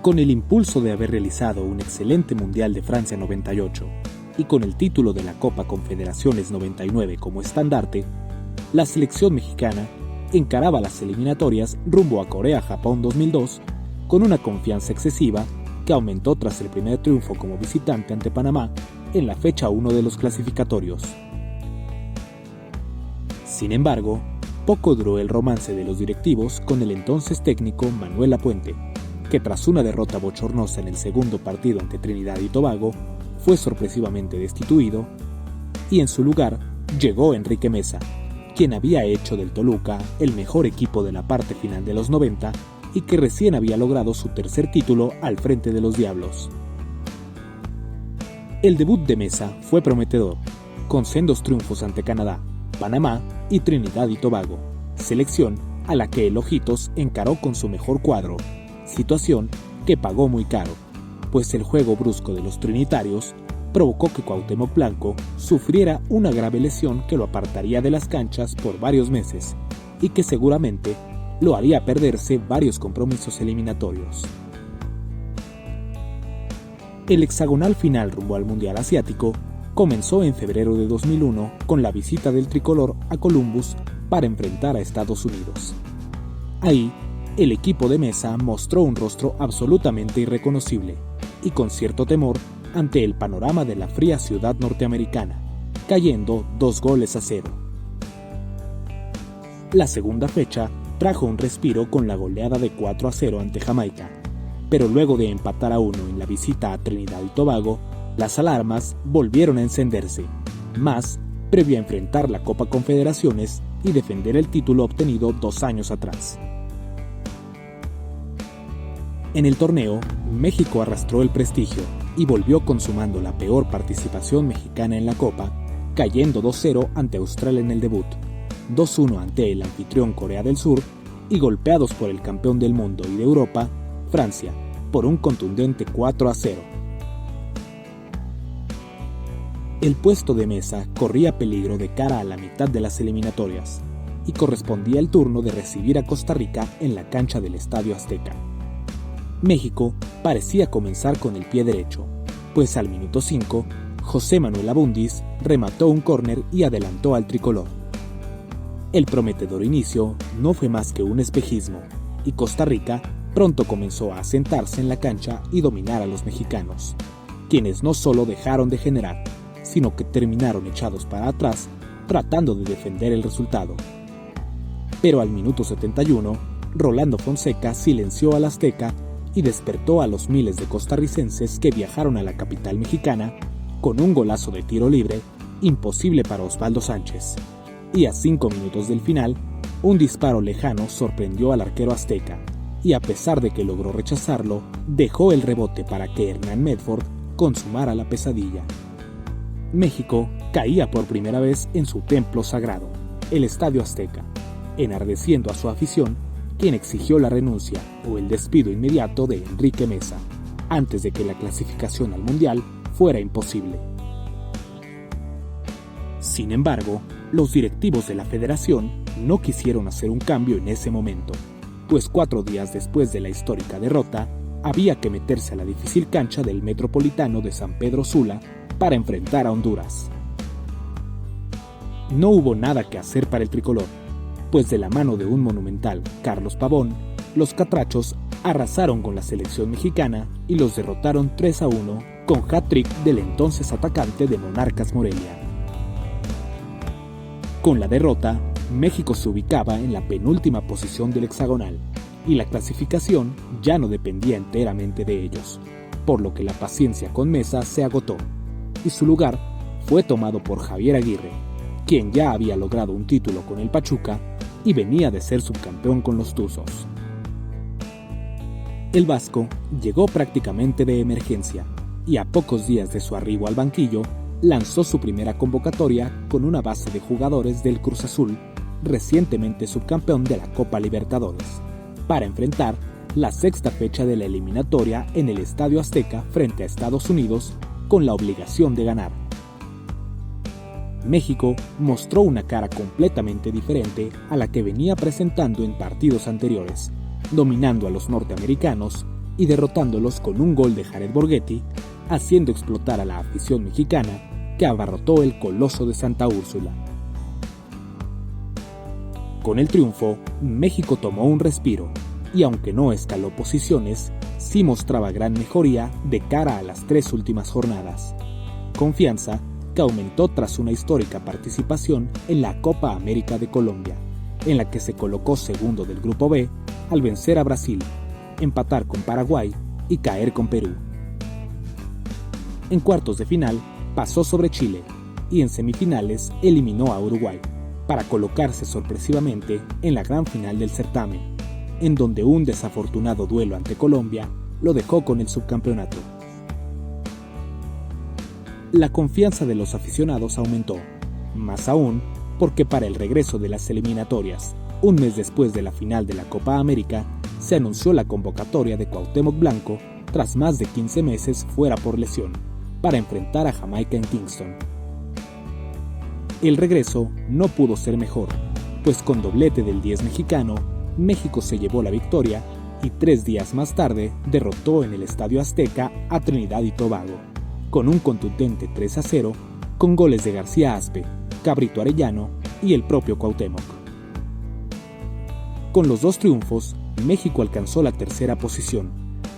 Con el impulso de haber realizado un excelente Mundial de Francia 98 y con el título de la Copa Confederaciones 99 como estandarte, la selección mexicana encaraba las eliminatorias rumbo a Corea-Japón 2002 con una confianza excesiva que aumentó tras el primer triunfo como visitante ante Panamá en la fecha 1 de los clasificatorios. Sin embargo, poco duró el romance de los directivos con el entonces técnico Manuel Lapuente, que tras una derrota bochornosa en el segundo partido ante Trinidad y Tobago, fue sorpresivamente destituido, y en su lugar llegó Enrique Meza, quien había hecho del Toluca el mejor equipo de la parte final de los 90 y que recién había logrado su tercer título al frente de los Diablos. El debut de Meza fue prometedor, con sendos triunfos ante Canadá, Panamá y Trinidad y Tobago, selección a la que el Ojitos encaró con su mejor cuadro, situación que pagó muy caro, pues el juego brusco de los trinitarios provocó que Cuauhtémoc Blanco sufriera una grave lesión que lo apartaría de las canchas por varios meses y que seguramente lo haría perderse varios compromisos eliminatorios. El hexagonal final rumbo al Mundial Asiático comenzó en febrero de 2001 con la visita del tricolor a Columbus para enfrentar a Estados Unidos. Ahí, el equipo de Meza mostró un rostro absolutamente irreconocible y con cierto temor ante el panorama de la fría ciudad norteamericana, cayendo 2-0. La segunda fecha trajo un respiro con la goleada de 4-0 ante Jamaica, pero luego de empatar a 1 en la visita a Trinidad y Tobago, las alarmas volvieron a encenderse, más previo a enfrentar la Copa Confederaciones y defender el título obtenido 2 años atrás. En el torneo, México arrastró el prestigio y volvió consumando la peor participación mexicana en la Copa, cayendo 2-0 ante Australia en el debut, 2-1 ante el anfitrión Corea del Sur y golpeados por el campeón del mundo y de Europa, Francia, por un contundente 4-0. El puesto de Meza corría peligro de cara a la mitad de las eliminatorias y correspondía el turno de recibir a Costa Rica en la cancha del Estadio Azteca. México parecía comenzar con el pie derecho, pues al minuto 5, José Manuel Abundis remató un córner y adelantó al tricolor. El prometedor inicio no fue más que un espejismo, y Costa Rica pronto comenzó a asentarse en la cancha y dominar a los mexicanos, quienes no solo dejaron de generar, sino que terminaron echados para atrás tratando de defender el resultado. Pero al minuto 71, Rolando Fonseca silenció al Azteca y despertó a los miles de costarricenses que viajaron a la capital mexicana con un golazo de tiro libre imposible para Osvaldo Sánchez. Y a 5 minutos del final, un disparo lejano sorprendió al arquero azteca, y a pesar de que logró rechazarlo, dejó el rebote para que Hernán Medford consumara la pesadilla. México caía por primera vez en su templo sagrado, el Estadio Azteca, enardeciendo a su afición, quien exigió la renuncia o el despido inmediato de Enrique Meza, antes de que la clasificación al Mundial fuera imposible. Sin embargo, los directivos de la federación no quisieron hacer un cambio en ese momento, pues 4 días después de la histórica derrota, había que meterse a la difícil cancha del Metropolitano de San Pedro Sula para enfrentar a Honduras. No hubo nada que hacer para el tricolor, pues de la mano de un monumental Carlos Pavón, los catrachos arrasaron con la selección mexicana y los derrotaron 3-1 con hat-trick del entonces atacante de Monarcas Morelia. Con la derrota, México se ubicaba en la penúltima posición del hexagonal y la clasificación ya no dependía enteramente de ellos, por lo que la paciencia con Meza se agotó y su lugar fue tomado por Javier Aguirre, quien ya había logrado un título con el Pachuca y venía de ser subcampeón con los Tuzos. El vasco llegó prácticamente de emergencia y a pocos días de su arribo al banquillo lanzó su primera convocatoria con una base de jugadores del Cruz Azul, recientemente subcampeón de la Copa Libertadores, para enfrentar la 6ª fecha de la eliminatoria en el Estadio Azteca frente a Estados Unidos con la obligación de ganar. México mostró una cara completamente diferente a la que venía presentando en partidos anteriores, dominando a los norteamericanos y derrotándolos con un gol de Jared Borghetti, haciendo explotar a la afición mexicana que abarrotó el Coloso de Santa Úrsula. Con el triunfo, México tomó un respiro y aunque no escaló posiciones, sí mostraba gran mejoría de cara a las 3 últimas jornadas. Confianza que aumentó tras una histórica participación en la Copa América de Colombia, en la que se colocó segundo del Grupo B al vencer a Brasil, empatar con Paraguay y caer con Perú. En cuartos de final pasó sobre Chile y en semifinales eliminó a Uruguay, para colocarse sorpresivamente en la gran final del certamen, en donde un desafortunado duelo ante Colombia lo dejó con el subcampeonato. La confianza de los aficionados aumentó, más aún porque para el regreso de las eliminatorias, un mes después de la final de la Copa América, se anunció la convocatoria de Cuauhtémoc Blanco tras más de 15 meses fuera por lesión, para enfrentar a Jamaica en Kingston. El regreso no pudo ser mejor, pues con doblete del 10 mexicano, México se llevó la victoria y 3 días más tarde derrotó en el Estadio Azteca a Trinidad y Tobago, con un contundente 3-0 con goles de García Aspe, Cabrito Arellano y el propio Cuauhtémoc. Con los 2 triunfos, México alcanzó la tercera posición,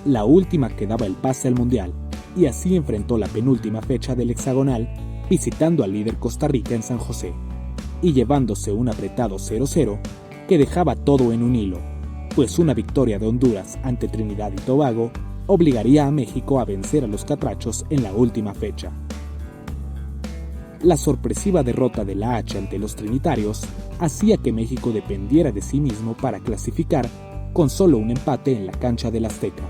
la última que daba el pase al Mundial, y así enfrentó la penúltima fecha del hexagonal visitando al líder Costa Rica en San José, y llevándose un apretado 0-0 que dejaba todo en un hilo, pues una victoria de Honduras ante Trinidad y Tobago obligaría a México a vencer a los catrachos en la última fecha. La sorpresiva derrota de la H ante los trinitarios hacía que México dependiera de sí mismo para clasificar con solo un empate en la cancha del Azteca.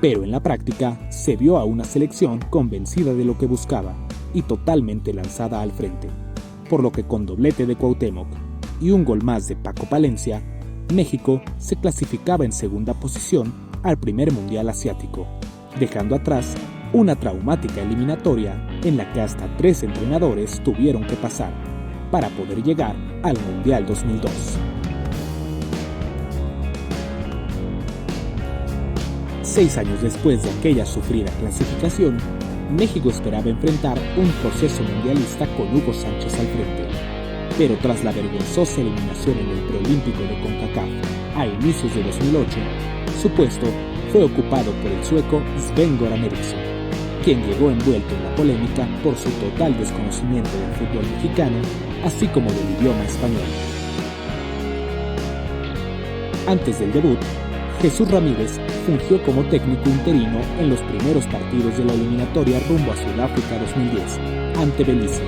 Pero en la práctica se vio a una selección convencida de lo que buscaba y totalmente lanzada al frente, por lo que con doblete de Cuauhtémoc y un gol más de Paco Palencia, México se clasificaba en segunda posición al primer Mundial Asiático, dejando atrás una traumática eliminatoria en la que hasta 3 entrenadores tuvieron que pasar para poder llegar al Mundial 2002. Seis años después de aquella sufrida clasificación, México esperaba enfrentar un proceso mundialista con Hugo Sánchez al frente, pero tras la vergonzosa eliminación en el preolímpico de CONCACAF a inicios de 2008, su puesto fue ocupado por el sueco Sven-Göran Eriksson, quien llegó envuelto en la polémica por su total desconocimiento del fútbol mexicano, así como del idioma español. Antes del debut, Jesús Ramírez fungió como técnico interino en los primeros partidos de la eliminatoria rumbo a Sudáfrica 2010, ante Belice,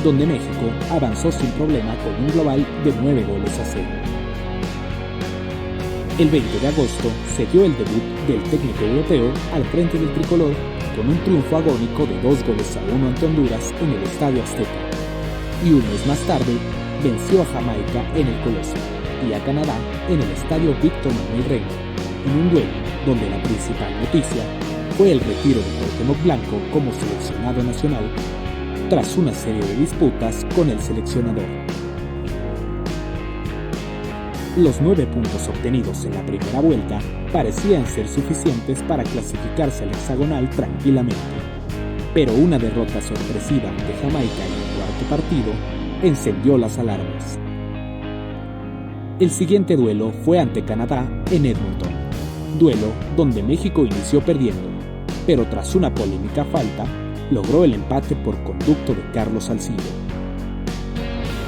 donde México avanzó sin problema con un global de 9-0. El 20 de agosto se dio el debut del técnico europeo al frente del tricolor con un triunfo agónico de 2-1 ante Honduras en el Estadio Azteca, y un mes más tarde venció a Jamaica en el Coloso y a Canadá en el Estadio Víctor Manuel Reina, en un duelo donde la principal noticia fue el retiro de Cuauhtémoc Blanco como seleccionado nacional tras una serie de disputas con el seleccionador. Los 9 puntos obtenidos en la primera vuelta parecían ser suficientes para clasificarse al hexagonal tranquilamente, pero una derrota sorpresiva ante Jamaica en el cuarto partido encendió las alarmas. El siguiente duelo fue ante Canadá en Edmonton, duelo donde México inició perdiendo, pero tras una polémica falta, logró el empate por conducto de Carlos Salcido.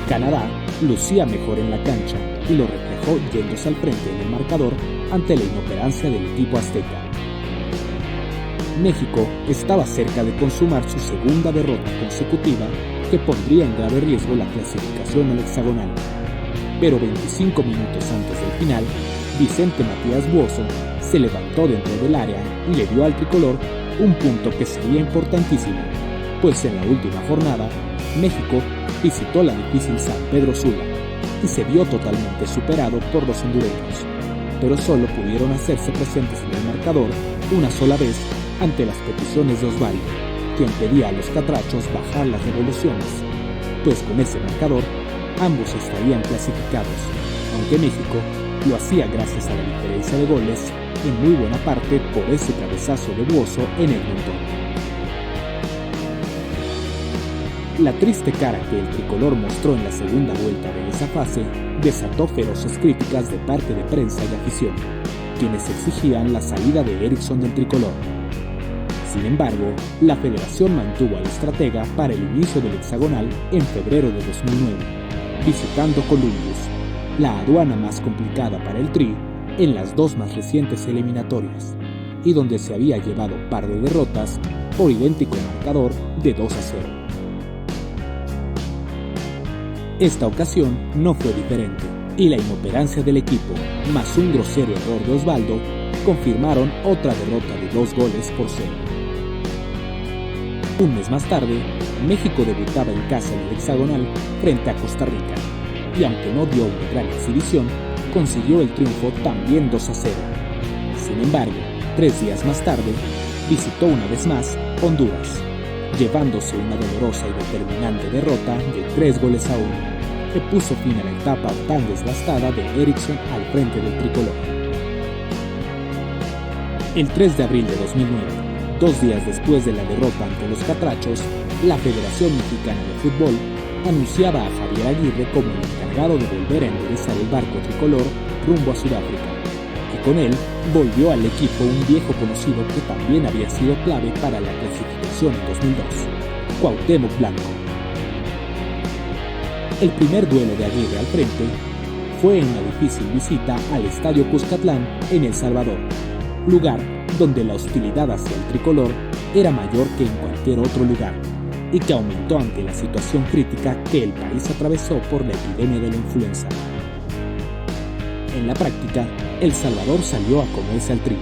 Canadá lucía mejor en la cancha y lo reflejó yéndose al frente en el marcador ante la inoperancia del equipo azteca. México estaba cerca de consumar su segunda derrota consecutiva que pondría en grave riesgo la clasificación al hexagonal, pero 25 minutos antes del final, Vicente Matías Buoso se levantó dentro del área y le dio al tricolor un punto que sería importantísimo, pues en la última jornada, México visitó la difícil San Pedro Sula y se vio totalmente superado por los hondureños, pero solo pudieron hacerse presentes en el marcador una sola vez ante las peticiones de Osvaldo, quien pedía a los catrachos bajar las revoluciones, pues con ese marcador ambos estarían clasificados, aunque México lo hacía gracias a la diferencia de goles en muy buena parte por ese cabezazo de Buoso en el montón. La triste cara que el tricolor mostró en la segunda vuelta de esa fase desató feroces críticas de parte de prensa y afición, quienes exigían la salida de Eriksson del tricolor. Sin embargo, la federación mantuvo al estratega para el inicio del hexagonal en febrero de 2009, visitando Columbus, la aduana más complicada para el Tri en las dos más recientes eliminatorias, y donde se había llevado par de derrotas por idéntico marcador de 2-0. Esta ocasión no fue diferente, y la inoperancia del equipo, más un grosero error de Osvaldo, confirmaron otra derrota de 2-0. Un mes más tarde, México debutaba en casa en el hexagonal frente a Costa Rica, y aunque no dio una gran exhibición, consiguió el triunfo también 2-0. Sin embargo, 3 días más tarde, visitó una vez más Honduras, llevándose una dolorosa y determinante derrota de 3-1, que puso fin a la etapa tan desgastada de Eriksson al frente del tricolor. El 3 de abril de 2009, 2 días después de la derrota ante los Catrachos, la Federación Mexicana de Fútbol anunciaba a Javier Aguirre como el encargado de volver a enderezar el barco tricolor rumbo a Sudáfrica, y con él volvió al equipo un viejo conocido que también había sido clave para la clasificación en 2002, Cuauhtémoc Blanco. El primer duelo de Aguirre al frente fue en una difícil visita al Estadio Cuscatlán en El Salvador, lugar donde la hostilidad hacia el tricolor era mayor que en cualquier otro lugar, y que aumentó ante la situación crítica que el país atravesó por la epidemia de la influenza. En la práctica, El Salvador salió a comerse al Tri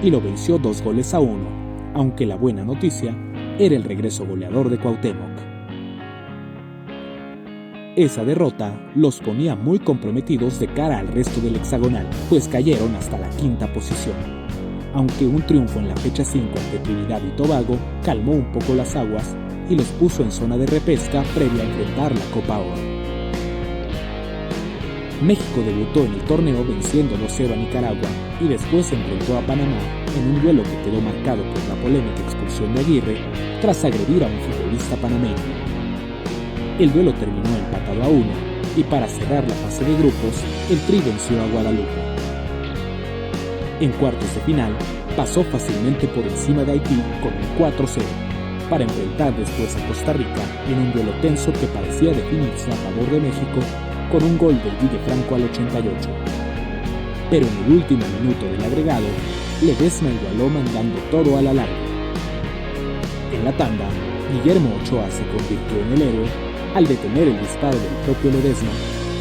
y lo venció 2-1, aunque la buena noticia era el regreso goleador de Cuauhtémoc. Esa derrota los ponía muy comprometidos de cara al resto del hexagonal, pues cayeron hasta la 5ª posición, aunque un triunfo en la fecha 5 ante Trinidad y Tobago calmó un poco las aguas y los puso en zona de repesca previa a enfrentar la Copa Oro. México debutó en el torneo venciendo 2-0 a Nicaragua y después se enfrentó a Panamá en un duelo que quedó marcado por la polémica expulsión de Aguirre tras agredir a un futbolista panameño. El duelo terminó empatado a 1 y para cerrar la fase de grupos, el Tri venció a Guadalupe. En cuartos de final, pasó fácilmente por encima de Haití con un 4-0, para enfrentar después a Costa Rica en un duelo tenso que parecía definirse a favor de México con un gol del Guille Franco al 88. Pero en el último minuto del agregado, Ledesma igualó mandando todo a la larga. En la tanda, Guillermo Ochoa se convirtió en el héroe al detener el disparo del propio Ledesma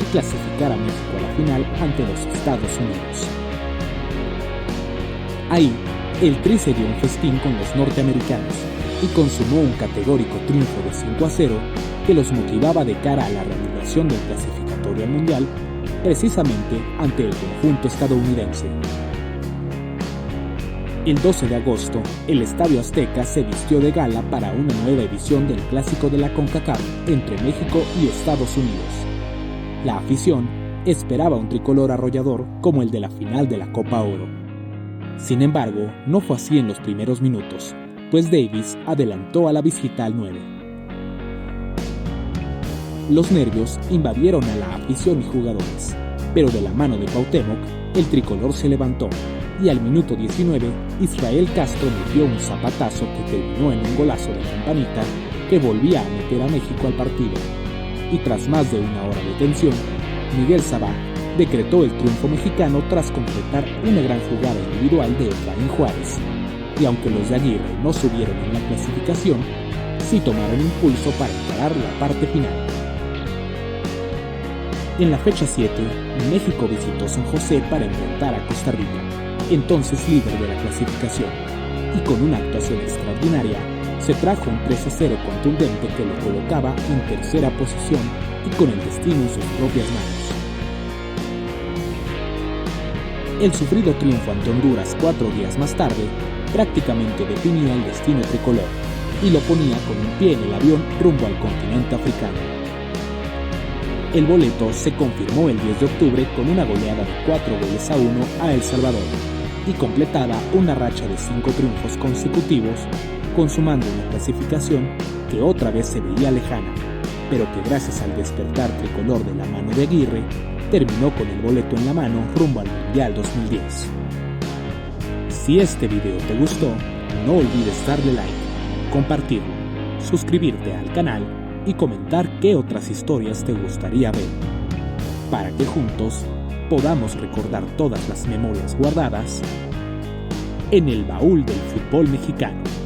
y clasificar a México a la final ante los Estados Unidos. Ahí, el Tri se dio un festín con los norteamericanos y consumó un categórico triunfo de 5-0 que los motivaba de cara a la reanudación del clasificatorio al Mundial, precisamente ante el conjunto estadounidense. El 12 de agosto, el Estadio Azteca se vistió de gala para una nueva edición del Clásico de la CONCACAF entre México y Estados Unidos. La afición esperaba un tricolor arrollador como el de la final de la Copa Oro. Sin embargo, no fue así en los primeros minutos, pues Davis adelantó a la visita al 9. Los nervios invadieron a la afición y jugadores, pero de la mano de Cuauhtémoc, el tricolor se levantó y al minuto 19, Israel Castro metió un zapatazo que terminó en un golazo de campanita que volvía a meter a México al partido. Y tras más de una hora de tensión, Miguel Sabá decretó el triunfo mexicano tras completar una gran jugada individual de Efraín Juárez. Y aunque los de Aguirre no subieron en la clasificación, sí tomaron impulso para encarar la parte final. En la fecha 7, México visitó San José para enfrentar a Costa Rica, entonces líder de la clasificación, y con una actuación extraordinaria, se trajo un 3-0 contundente que lo colocaba en tercera posición y con el destino en sus propias manos. El sufrido triunfo ante Honduras 4 días más tarde prácticamente definía el destino tricolor y lo ponía con un pie en el avión rumbo al continente africano. El boleto se confirmó el 10 de octubre con una goleada de 4-1 a El Salvador, y completaba una racha de 5 triunfos consecutivos, consumando una clasificación que otra vez se veía lejana, pero que gracias al despertar tricolor de la mano de Aguirre, terminó con el boleto en la mano rumbo al Mundial 2010. Si este video te gustó, no olvides darle like, compartirlo, suscribirte al canal y comentar qué otras historias te gustaría ver, para que juntos podamos recordar todas las memorias guardadas en el baúl del fútbol mexicano.